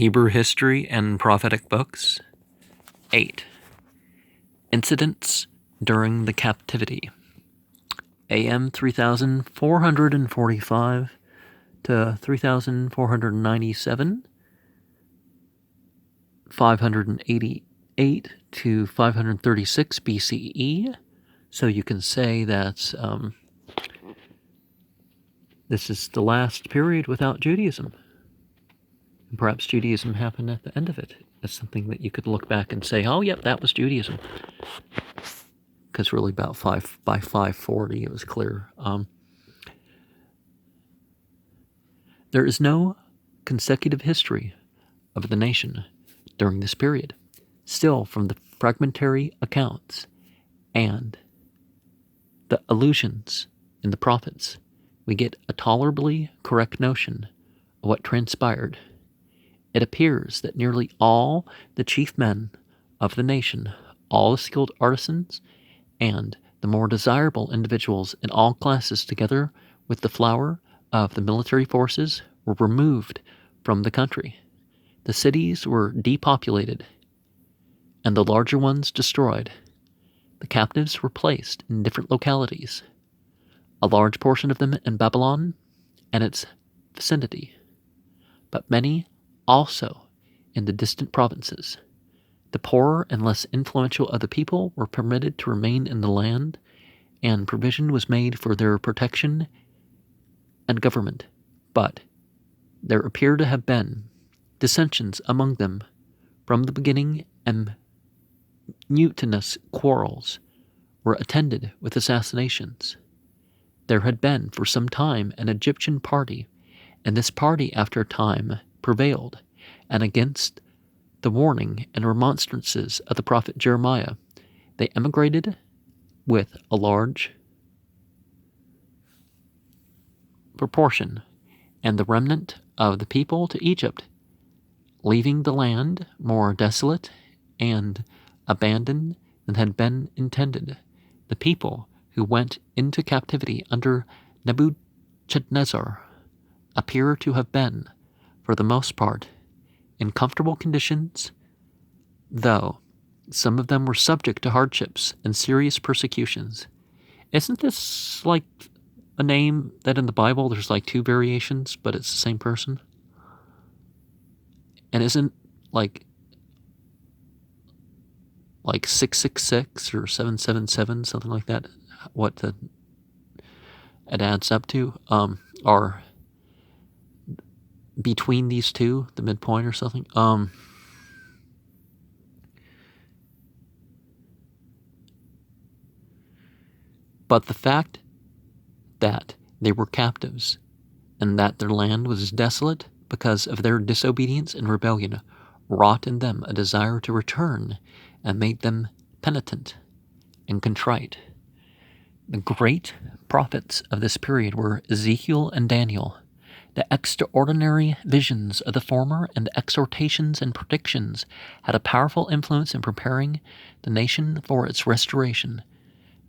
Hebrew history and prophetic books. 8. Incidents during the Captivity. AM 3445 to 3497, 588 to 536 BCE. So you can say that this is the last period without Judaism. And perhaps Judaism happened at the end of it. That's something that you could look back and say, oh, yep, that was Judaism. Because really by 540 it was clear. There is no consecutive history of the nation during this period. Still, from the fragmentary accounts and the allusions in the prophets, we get a tolerably correct notion of what transpired. It appears that nearly all the chief men of the nation, all the skilled artisans, and the more desirable individuals in all classes, together with the flower of the military forces, were removed from the country. The cities were depopulated, and the larger ones destroyed. The captives were placed in different localities, a large portion of them in Babylon and its vicinity, but many also in the distant provinces. The poorer and less influential of the people were permitted to remain in the land, and provision was made for their protection and government. But there appear to have been dissensions among them from the beginning, and mutinous quarrels were attended with assassinations. There had been for some time an Egyptian party, and this party after a time prevailed, and against the warning and remonstrances of the prophet Jeremiah, they emigrated with a large proportion and the remnant of the people to Egypt, leaving the land more desolate and abandoned than had been intended. The people who went into captivity under Nebuchadnezzar appear to have been, for the most part, in comfortable conditions, though some of them were subject to hardships and serious persecutions. Isn't this like a name that in the Bible there's like two variations, but it's the same person? And isn't like 666 or 777, something like that, what it adds up to, or between these two, the midpoint or something? But the fact that they were captives and that their land was desolate because of their disobedience and rebellion wrought in them a desire to return and made them penitent and contrite. The great prophets of this period were Ezekiel and Daniel. The extraordinary visions of the former and the exhortations and predictions had a powerful influence in preparing the nation for its restoration.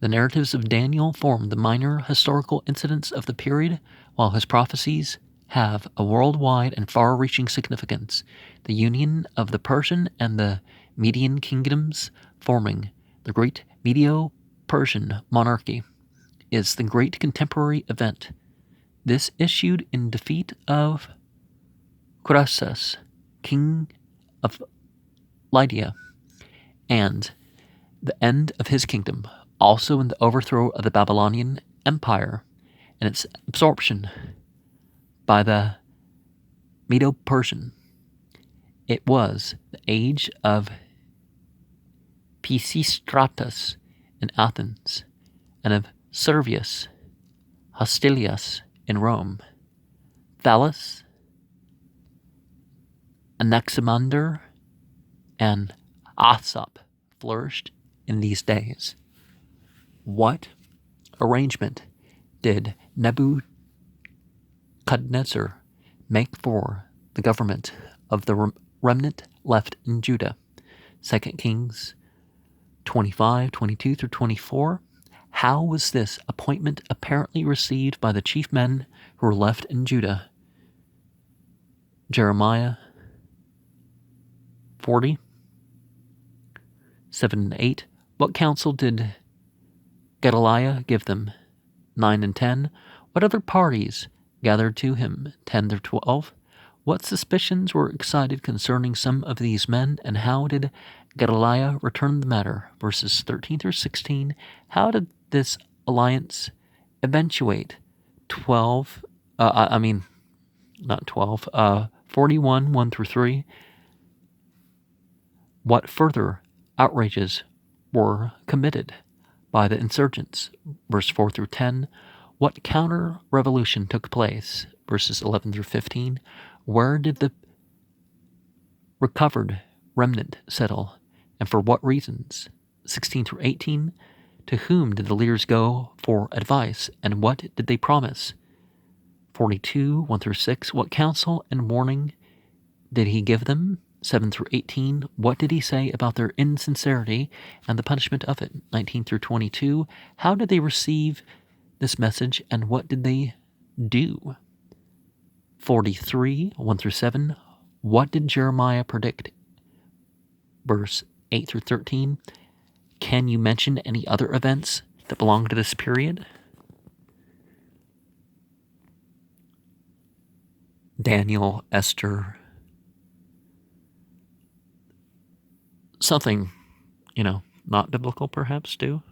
The narratives of Daniel form the minor historical incidents of the period, while his prophecies have a worldwide and far-reaching significance. The union of the Persian and the Median kingdoms forming the great Medo-Persian monarchy is the great contemporary event. This issued in defeat of Croesus, king of Lydia, and the end of his kingdom, also in the overthrow of the Babylonian Empire and its absorption by the Medo-Persian. It was the age of Pisistratus in Athens, and of Servius Hostilius in Rome. Thales, Anaximander, and Aesop flourished in these days. What arrangement did Nebuchadnezzar make for the government of the remnant left in Judah? 2 Kings 25:22-24. How was this appointment apparently received by the chief men who were left in Judah? Jeremiah 40, 7 and 8. What counsel did Gedaliah give them? 9 and 10. What other parties gathered to him? 10 through 12. What suspicions were excited concerning some of these men, and how did Gedaliah return the matter? Verses 13 through 16. How did this alliance eventuate? 12, not 12, 41, 1 through 3. What further outrages were committed by the insurgents? Verse 4 through 10. What counter-revolution took place? Verses 11 through 15. Where did the recovered remnant settle, and for what reasons? 16 through 18. To whom did the leaders go for advice, and what did they promise? 42, 1 through 6. What counsel and warning did he give them? 7 through 18. What did he say about their insincerity and the punishment of it? 19 through 22. How did they receive this message, and what did they do? 43, 1 through 7. What did Jeremiah predict? Verse 8 through 13. Can you mention any other events that belong to this period? Daniel, Esther, something, not biblical perhaps, too.